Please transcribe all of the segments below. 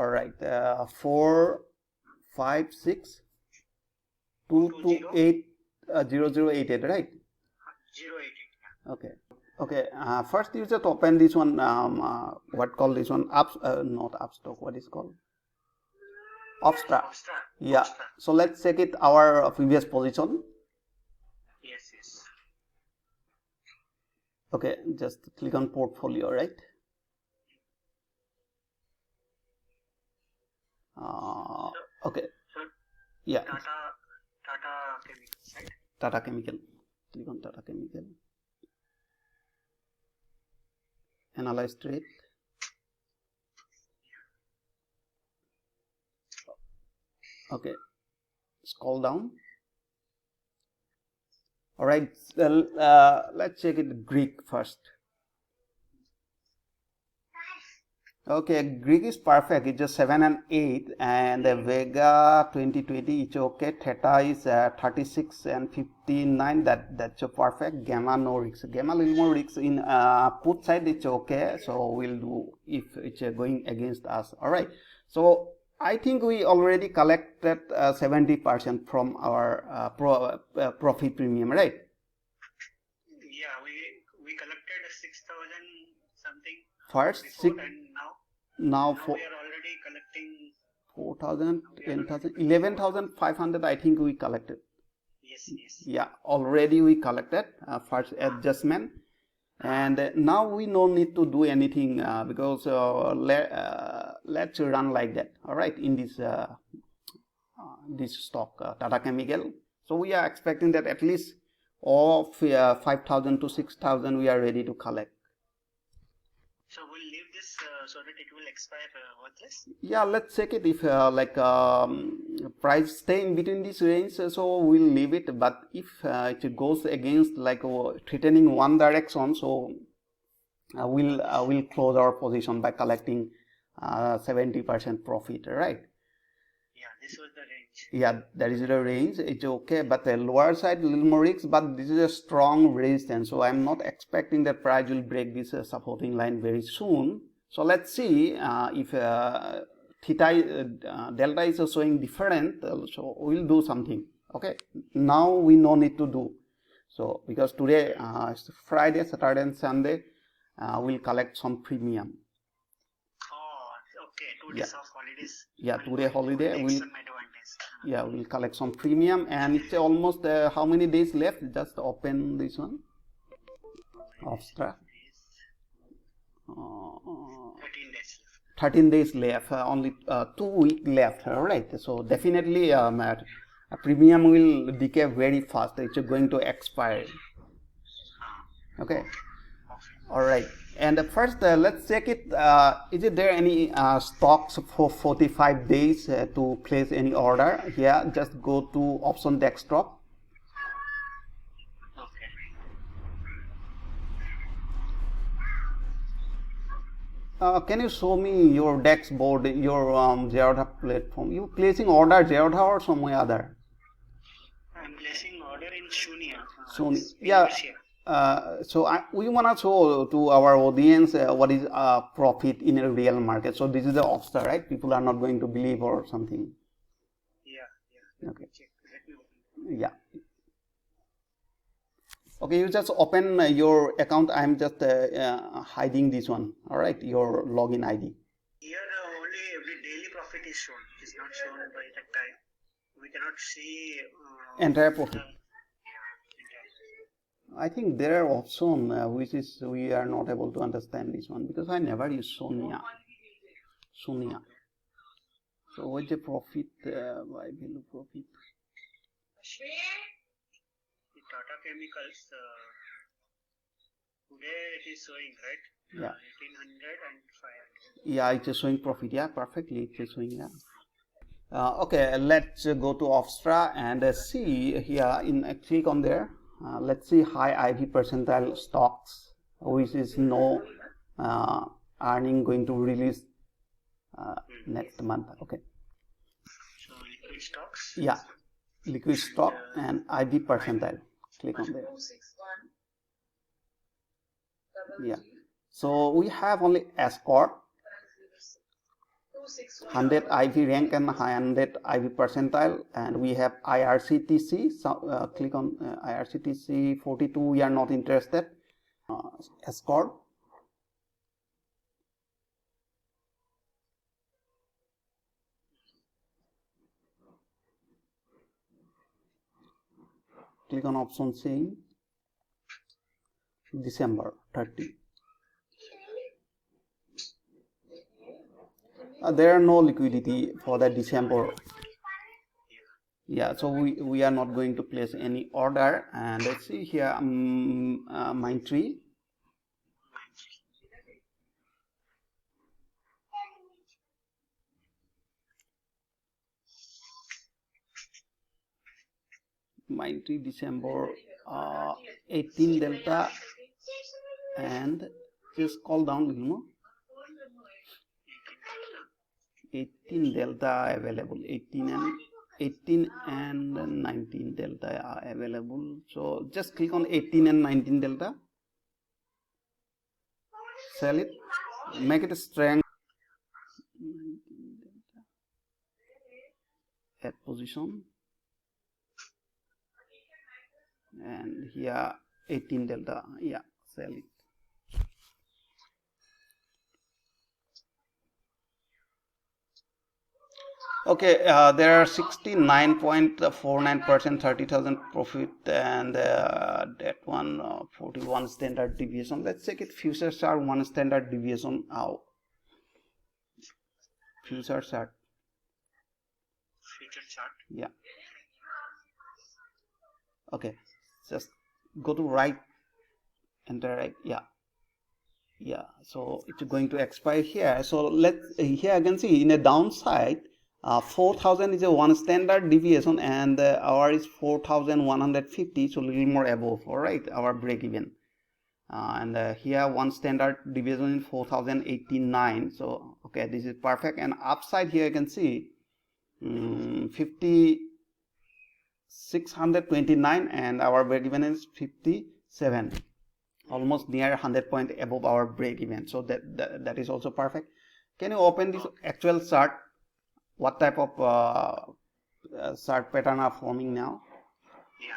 All right, 4 5 6 2 2 8 0088, right? 088. Okay. Okay. First, you just open this one. What call this one? Not upstock. What is called? Offstra. Yeah. So let's check it our previous position. Yes, yes. Okay. Just click on portfolio, right? Okay. Yeah. Tata Chemicals, right? Tata Chemical. Click on Tata Chemical. Analyze trade. Okay. Scroll down. All right. Let's check it Greek first. Okay, Greek is perfect. It's just 7 and 8, and the Vega 2020 it's okay. Theta is 36 and 59. That's perfect. Gamma no risk. Gamma little more risk in put side. It's okay. So we'll do if it's going against us. All right. So I think we already collected 70% from our profit premium, right? Yeah, we collected 6,000 something. First, before, and now we are already collecting 4,000, 10,000, 11,500. I think we collected. Yes, yes. Yeah, already we collected first adjustment, and now we no need to do anything because let's run like that. All right, in this stock Tata Chemical. So we are expecting that at least of 5,000 to 6,000 we are ready to collect. So we'll leave this so that it will expire worthless? Yeah, let's check it if price stay in between this range, so we'll leave it. But if it goes against like threatening one direction, so we'll close our position by collecting 70% profit, right? Yeah, this was the range. Yeah, that is the range. It's okay, but the lower side a little more risk, but this is a strong resistance, so I'm not expecting that price will break this supporting line very soon. So let's see if theta delta is showing different, so we'll do something. Okay, now we no need to do so because today it's Friday, Saturday and Sunday, we'll collect some premium. Oh, okay, 2 days of holidays. Yeah, today holiday we'll collect some premium, and it's almost how many days left? Just open this one. Offstra. 13 days left. 13 days left. Only 2 weeks left. All right. So definitely a premium will decay very fast. It's going to expire. Okay. All right. And first, let's check it. Is it there any stocks for 45 days to place any order? Here, just go to option desktop. Okay. Can you show me your DEX board, your Zerodha platform? You placing order Zerodha or somewhere other? I'm placing order in Shunya. Sony. Yeah. So we want to show to our audience what is profit in a real market. So this is the Offstar, right? People are not going to believe or something. Yeah. Okay. Check. Let me open. Yeah. Okay, you just open your account. I'm just hiding this one. All right, your login ID. Here only every daily profit is shown. It is not shown by the time. We cannot see entire profit. I think there are options which is we are not able to understand this one because I never use Sonia. So what's the profit? By value profit. The Tata Chemicals today it is showing, right? Yeah. 1800 and 500. Yeah, it's showing profit. Yeah, perfectly. It's showing. Yeah. Okay, let's go to Offstra and see here. Click on there. Let's see high IV percentile stocks, which is no earning going to release next month. Okay. So liquid stocks. Yeah, liquid stock and IV percentile. Click on there. Yeah. So we have only Escort. 100 IV rank and 100 IV percentile, and we have IRCTC. So click on IRCTC 42. We are not interested. Score. Click on option C. December 30. There are no liquidity for the December. Yeah, so we are not going to place any order. And let's see here, Mindtree. Mindtree December 18 delta, and just scroll down, 18 delta available, 18 and 19 delta are available. So just click on 18 and 19 delta, sell it, make it a Strangle, add position, and here 18 delta, yeah, sell it. Okay, there are 69.49%, 30,000 profit, and that one 41 standard deviation. Let's check it. Futures are 1 standard deviation out. Futures chart. Future chart. Yeah. Okay, just go to right, enter right. Yeah, so it's going to expire here. So let's here I can see in a downside, 4,000 is a 1 standard deviation, and our is 4,150, so a little more above. All right, our break even, and here 1 standard deviation in 4,089. So okay, this is perfect. And upside here you can see 5,629, and our break even is 57. Almost near 100 point above our break even. So that is also perfect. Can you open this actual chart? What type of chart pattern are forming now? Yeah.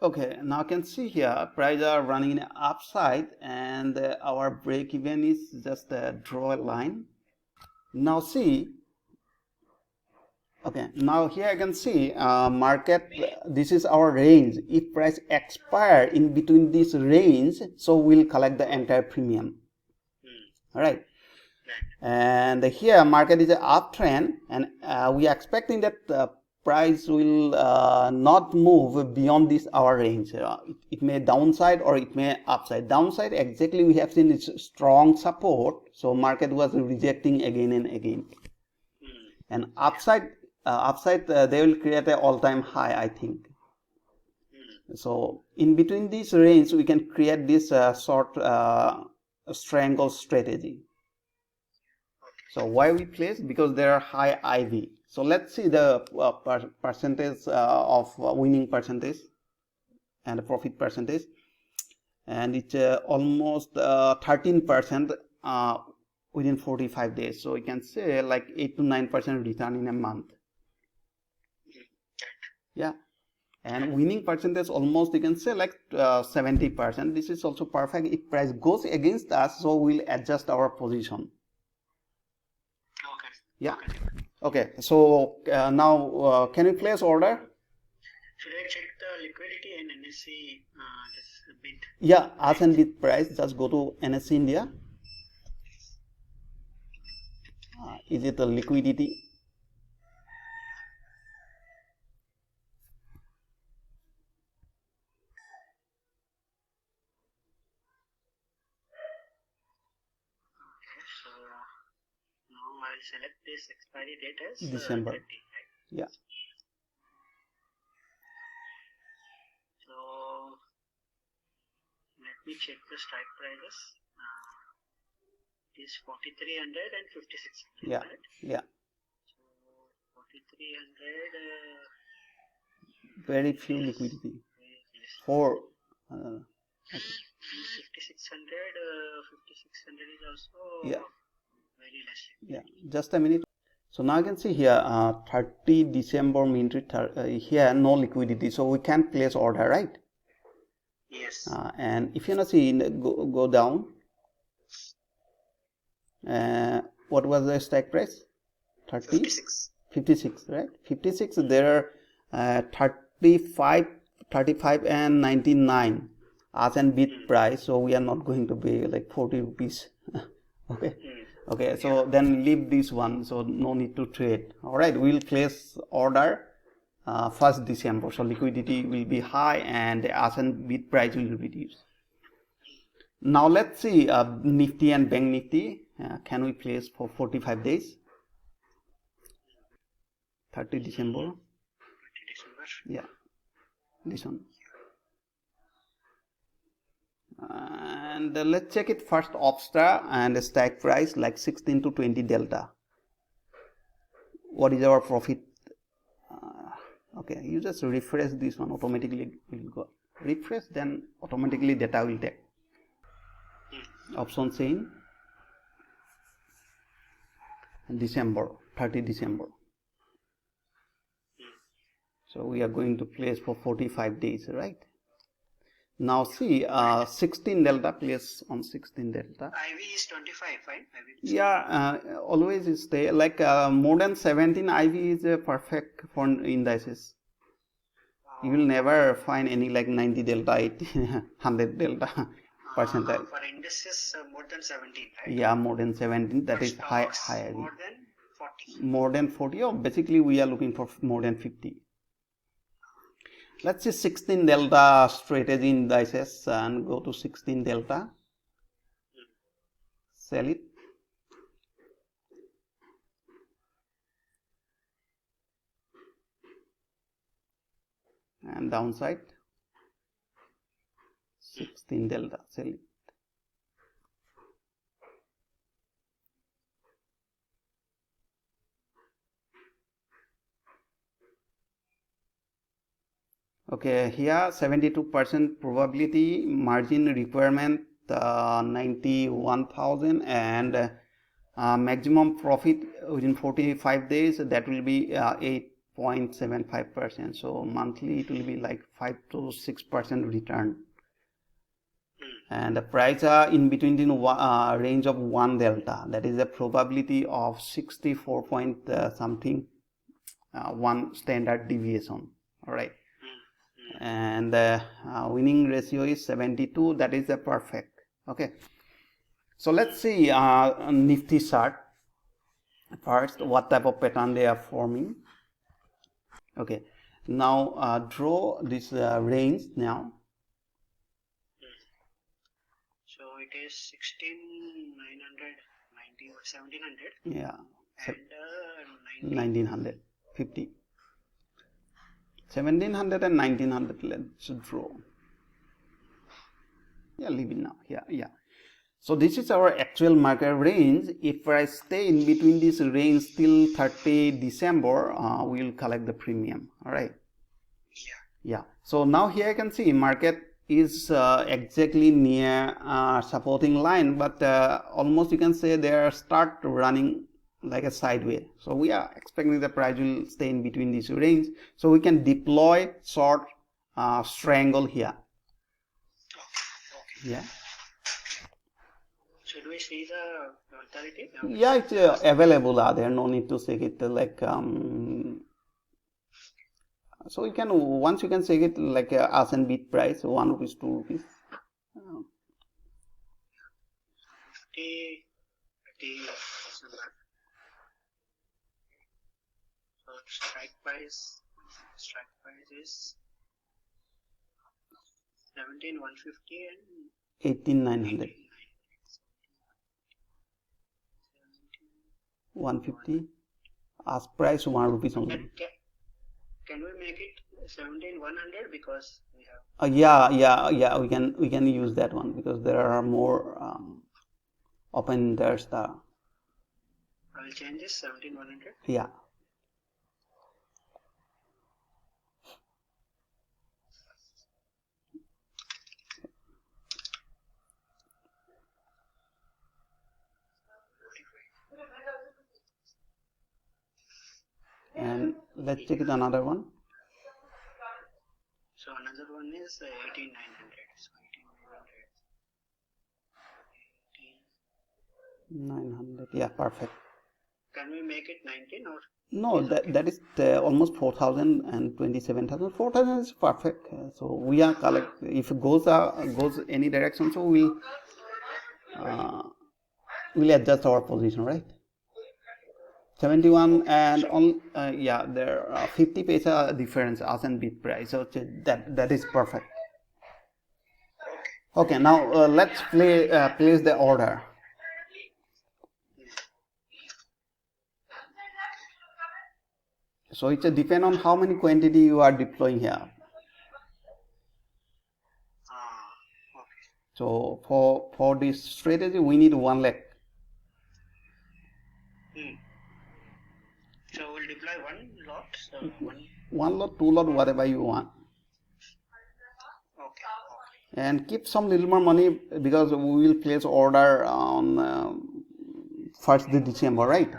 Okay, now you can see here prices are running in upside, and our break even is just draw a line. Now see, okay, now here I can see market, this is our range. If price expire in between this range, so we'll collect the entire premium. All right. And here market is an uptrend, and we are expecting that price will not move beyond this our range. It may downside or it may upside. Downside, exactly, we have seen its strong support, so market was rejecting again and again. And upside, they will create an all-time high, I think. So in between this range, we can create this short strangle strategy. So why we place? Because there are high IV. So let's see the percentage of winning percentage and profit percentage, and it's almost 13% within 45 days. So we can say like 8 to 9% return in a month. Yeah, and winning percentage almost you can say like 70%. This is also perfect. If price goes against us, so we'll adjust our position. Okay. Yeah. Okay, so now can you place order? Should I check the liquidity in NSE this bid? Yeah, ask and bid price. Just go to NSE India. Is it the liquidity? Okay, so now I'll select this expiry date as December. 30, right? Yeah. So let me check the strike prices. It is 4,300 and 5,600. Yeah. Right? Yeah. So 4,300. very few liquidity. Very less. For 5600, 5600 is also yeah, very less. yeah. Just a minute. So now you can see here 30 December mint rate, here no liquidity, so we can't place order, right? Yes. And if you not see go down, what was the strike price? 30 56. 56, right? 56. There are 35 and 99 as and bid price, so we are not going to pay like 40 rupees. Okay. Okay, so then leave this one, so no need to trade. All right, we'll place order 1st December, so liquidity will be high and the as and bid price will reduce. Now let's see Nifty and Bank Nifty. Can we place for 45 days? 30 December. 30 December. Yeah, this one. And let's check it first. Opstar and strike price like 16 to 20 delta. What is our profit? Okay, you just refresh this one, automatically will go. Refresh, then automatically data will take. Option chain December, 30 December. So we are going to place for 45 days, right? Now see 16 delta, place on 16 delta. IV is 25, right? IV is Yeah, always stay like more than 17 IV is perfect for indices. You will never find any like 90 delta, 80, 100 delta percentile. for indices more than 17, right? Yeah, more than 17. That For is high stocks, IV. more than 40. More than 40, or basically we are looking for more than 50. Let's see 16 delta strategy indices and go to 16 delta. Sell it. And downside 16 delta, sell it. Okay, here 72% probability, margin requirement 91,000, and maximum profit within 45 days, that will be 8.75%. So monthly it will be like 5 to 6% return. And the price are in between the range of 1 delta, that is the probability of 64 point something 1 standard deviation. All right. And winning ratio is 72, that is the perfect. Okay, so let's see Nifty chart first, what type of pattern they are forming. Okay, now draw this range now. So it is 16,990 or 1,700. Yeah, And 1950. 1700 and 1900, let's draw. Yeah, leave it now. Yeah. So this is our actual market range. If I stay in between this range till 30 December, we will collect the premium. All right. Yeah. So now here I can see market is exactly near supporting line, but almost you can say they are start running like a sideways. So we are expecting the price will stay in between this range, so we can deploy short strangle here. Okay. Yeah. Should we see the volatility? Yeah, it's available. There no need to check it like so you can, once you can check it like as and bid price, 1 rupees, 2 rupees. 50, 30 December. So strike price is 17,150 and 18,900. 150 as price 1 rupees only. Can we make it 17,100 because we have? Yeah. We can use that one because there are more open. There's the. I will change this 17,100. Yeah. let's check it another one. So another one is 18900. So 900. Yeah, perfect. Can we make it 19 or? No, that is almost 4,000 and 27,000. 4,000 is perfect. So we are collect. If it goes any direction, so we'll adjust our position, right? 71 and on yeah, there are 50 paisa difference as in bid price. So that is perfect. Okay, now let's place the order. So it's a depend on how many quantity you are deploying here. Okay. So for this strategy, we need 1 lakh. So we'll deploy one lot. So one lot, 2 lot, whatever you want. Okay. And keep some little more money because we will place order on 1st December, right?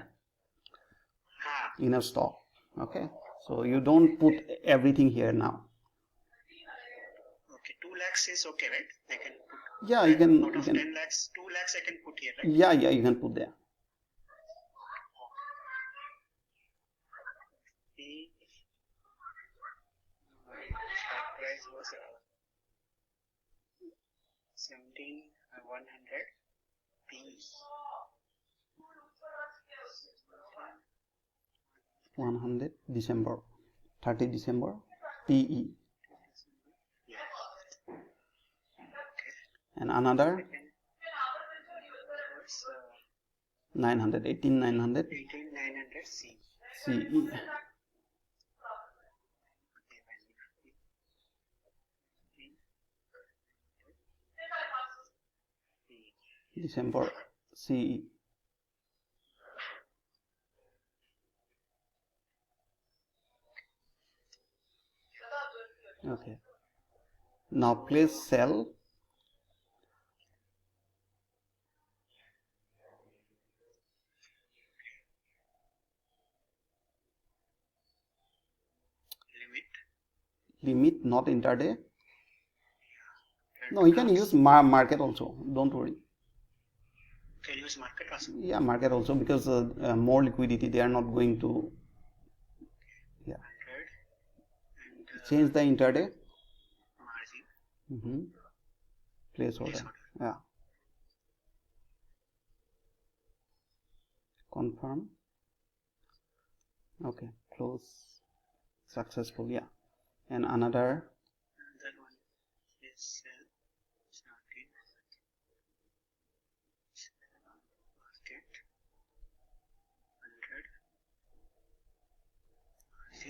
In a stock. Okay. So you don't put everything here now. Okay, 2 lakhs is okay, right? I can put. Yeah, you can. Out of 10 lakhs, 2 lakhs I can put here, right? Yeah, you can put there. The stock price was 17,100 P. 100 December, 30 December, PE. And another 900, 18,900 C. CE. December CE. Okay. Now place sell. Limit, not intraday. No, you can use market also. Don't worry. Can use market also? Yeah, market also because more liquidity. They are not going to. Yeah. Change the intraday. Margin. Place order. Yeah. Confirm. Okay. Close. Successful. Yeah. And another one is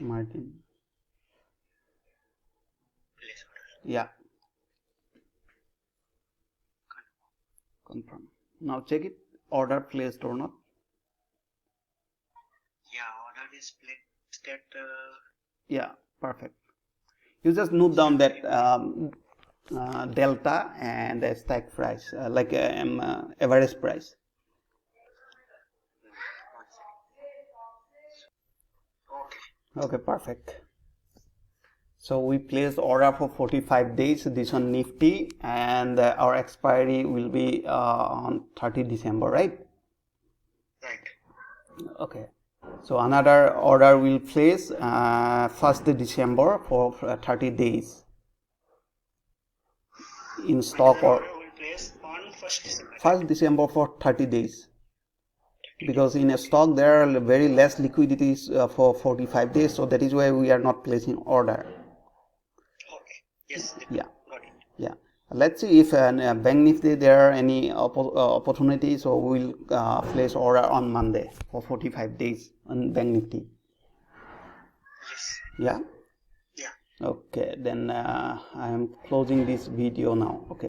margin. Place order. Yeah. Confirm. Now check it. Order placed or not. Yeah, order is placed at. Yeah, perfect. You just note down that delta and the stack price, like average price. Okay, perfect. So we placed order for 45 days. This one Nifty, and our expiry will be on 30 December, right? Right. Okay. So another order will place 1st December for 30 days in stock, or will place on 1st December. 1st December for 30 days. Because in a stock there are very less liquidities for 45 days, so that is why we are not placing order. Okay. Yes. Yeah. Got it. Yeah. Let's see if Bank Nifty there are any opportunities, so we will place order on Monday for 45 days on Bank Nifty. Yes. Yeah. Yeah. Okay. Then I am closing this video now. Okay.